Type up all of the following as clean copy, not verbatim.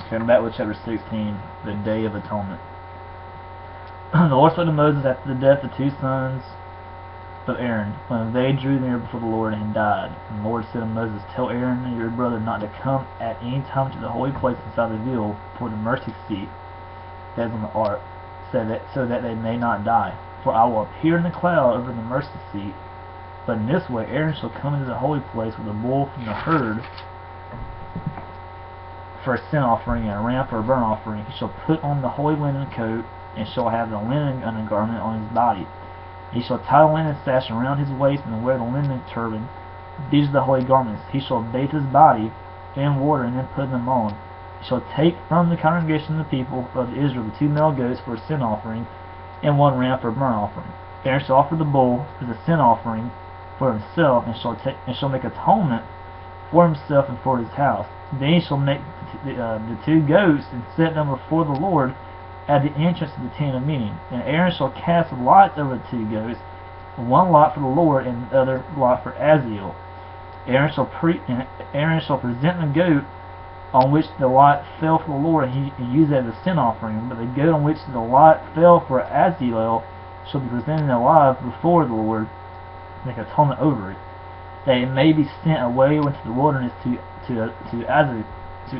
Okay, back with chapter 16, the Day of Atonement. The Lord spoke to Moses after the death of the 2 sons of Aaron, when they drew near before the Lord and died. And the Lord said to Moses, "Tell Aaron and your brother not to come at any time to the holy place inside the veil for the mercy seat that is on the ark, so that they may not die. For I will appear in the cloud over the mercy seat. But in this way Aaron shall come into the holy place with a bull from the herd for a sin offering and a ram for a burnt offering. He shall put on the holy linen coat, and shall have the linen undergarment on his body. He shall tie the linen sash around his waist and wear the linen turban. These are the holy garments. He shall bathe his body in water and then put them on. He shall take from the congregation of the people of Israel the 2 male goats for a sin offering and 1 ram for a burnt offering. Aaron shall offer the bull as a sin offering for himself, and shall make atonement for himself and for his house. Then he shall make the 2 goats and set them before the Lord at the entrance of the tent of meeting. And Aaron shall cast lots over the 2 goats, 1 lot for the Lord and the other lot for Azazel. Aaron shall present the goat on which the lot fell for the Lord, and he use it as a sin offering. But the goat on which the lot fell for Azazel shall be presented alive before the Lord, make atonement over it, that it may be sent away into the wilderness to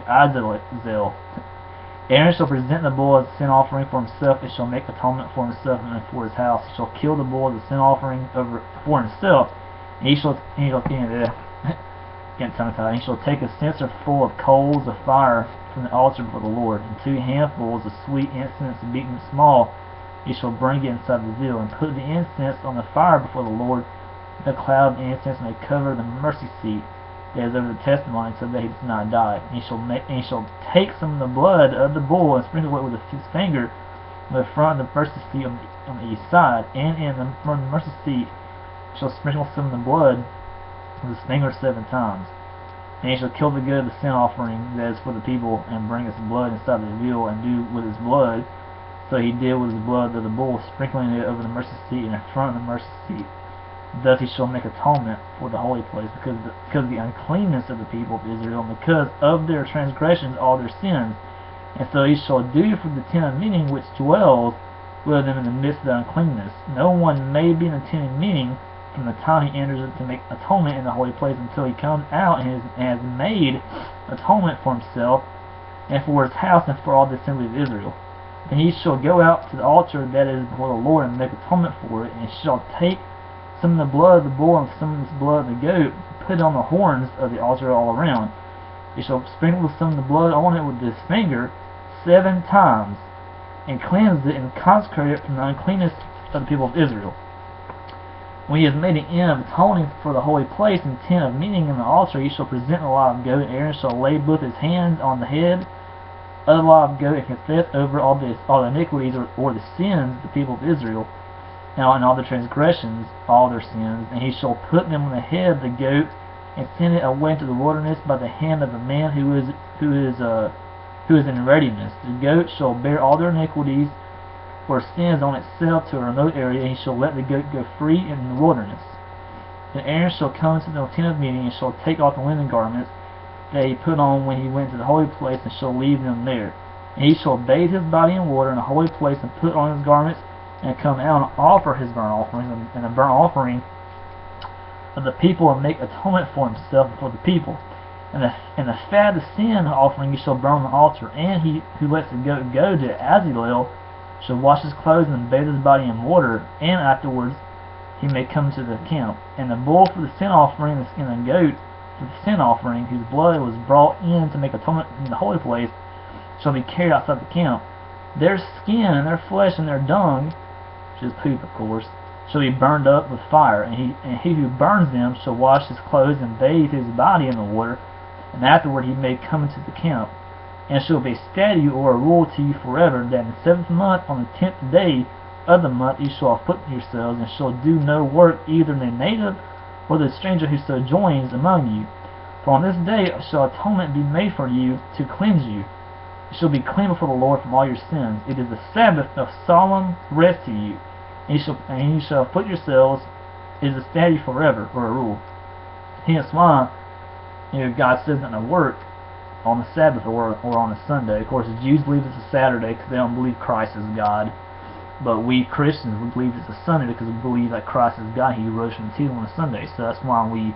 Azazel. Aaron shall present the bull as a sin offering for himself, and shall make atonement for himself and for his house. He shall kill the bull as a sin offering for himself, and he shall take a censer full of coals of fire from the altar before the Lord, and 2 handfuls of sweet incense beaten small. He shall bring it inside the veil, and put the incense on the fire before the Lord. The cloud of incense may cover the mercy seat that is over the testimony, so that he does not die. And he shall take some of the blood of the bull and sprinkle it with his finger on the front of the mercy seat on the east side, and in the mercy seat shall sprinkle some of the blood with his finger 7 times. And he shall kill the goat of the sin offering that is for the people, and bring its blood inside the veil, and do with its blood so he did with the blood of the bull, sprinkling it over the mercy seat and in front of the mercy seat. Thus he shall make atonement for the holy place, because of the uncleanness of the people of Israel, and because of their transgressions, all their sins. And so he shall do for the tent of meeting which dwells with them in the midst of the uncleanness. No one may be in the tent of meeting from the time he enters it to make atonement in the holy place, until he comes out and has made atonement for himself and for his house and for all the assembly of Israel. Then he shall go out to the altar that is before the Lord and make atonement for it, and shall take some of the blood of the bull and some of the blood of the goat, put it on the horns of the altar all around. He shall sprinkle some of the blood on it with his finger 7 times, and cleanse it and consecrate it from the uncleanness of the people of Israel. When he has made an end of atoning for the holy place and tent of meeting in the altar, he shall present the live goat, and Aaron shall lay both his hands on the head of the live goat and confess over all the iniquities or the sins of the people of Israel, and all the transgressions, all their sins. And he shall put them on the head of the goat, and send it away into the wilderness by the hand of a man who is in readiness. The goat shall bear all their iniquities or sins on itself to a remote area, and he shall let the goat go free in the wilderness. Then Aaron shall come to the tent of meeting, and shall take off the linen garments that he put on when he went to the holy place, and shall leave them there. And he shall bathe his body in water in the holy place, and put on his garments, and come out and offer his burnt offering and the burnt offering of the people, and make atonement for himself and for the people. And the fat of the sin offering he shall burn on the altar. And he who lets the goat go to Azazel shall wash his clothes and bathe his body in water, and afterwards he may come to the camp. And the bull for the sin offering and the goat for the sin offering, whose blood was brought in to make atonement in the holy place, shall be carried outside the camp. Their skin and their flesh and their dung, which is poop, of course, shall be burned up with fire, and he who burns them shall wash his clothes and bathe his body in the water, and afterward he may come into the camp. And it shall be a statute or a rule to you forever, that in the 7th month, on the 10th day of the month, you shall afflict yourselves, and shall do no work, either the native or the stranger who sojourns among you. For on this day shall atonement be made for you, to cleanse you. You shall be clean before the Lord from all your sins. It is a Sabbath of solemn rest to you, and you shall afflict yourselves. It is a statute forever, or a rule. Hence why, God says not to work on the Sabbath or on a Sunday. Of course, the Jews believe it's a Saturday because they don't believe Christ is God. But we Christians, we believe it's a Sunday because we believe that Christ is God. He rose from the tomb on a Sunday. So that's why we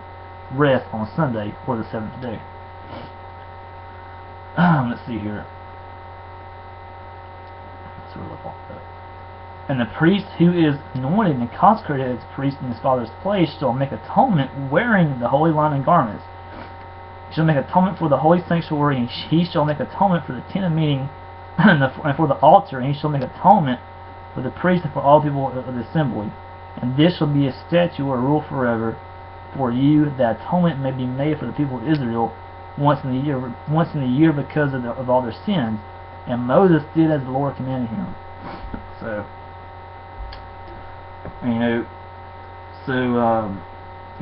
rest on Sunday for the seventh day. Let's see here. Let's look at that. And the priest who is anointed and consecrated as priest in his father's place shall make atonement wearing the holy linen garments. He shall make atonement for the holy sanctuary, and he shall make atonement for the tent of meeting and for the altar, and he shall make atonement for the priest and for all people of the assembly. And this shall be a statute or a rule forever for you, that atonement may be made for the people of Israel once in the year because of all their sins. And Moses did as the Lord commanded him. So,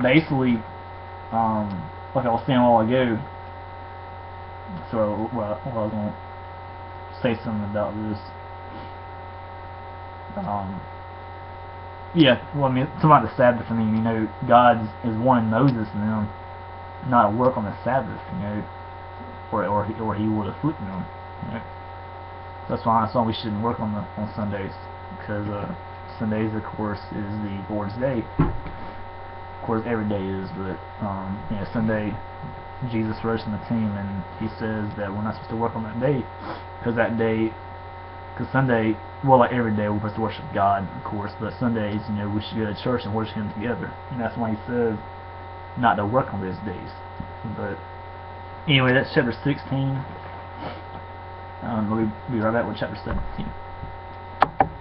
basically, like I was saying a while ago, I was going to say something about this. Yeah, well, I mean, something about the Sabbath. I mean, God is wanting Moses and them not to work on the Sabbath, or he would afflict them. So that's why we shouldn't work on Sundays, because Sundays, of course, is the Lord's day. Of course, every day is, but Sunday, Jesus rose from the tomb, and he says that we're not supposed to work on that day, because Sunday, well, like every day, we're supposed to worship God, of course, but Sundays, we should go to church and worship Him together, and that's why he says not to work on those days. But anyway, that's chapter 16. We'll be right back with chapter 17.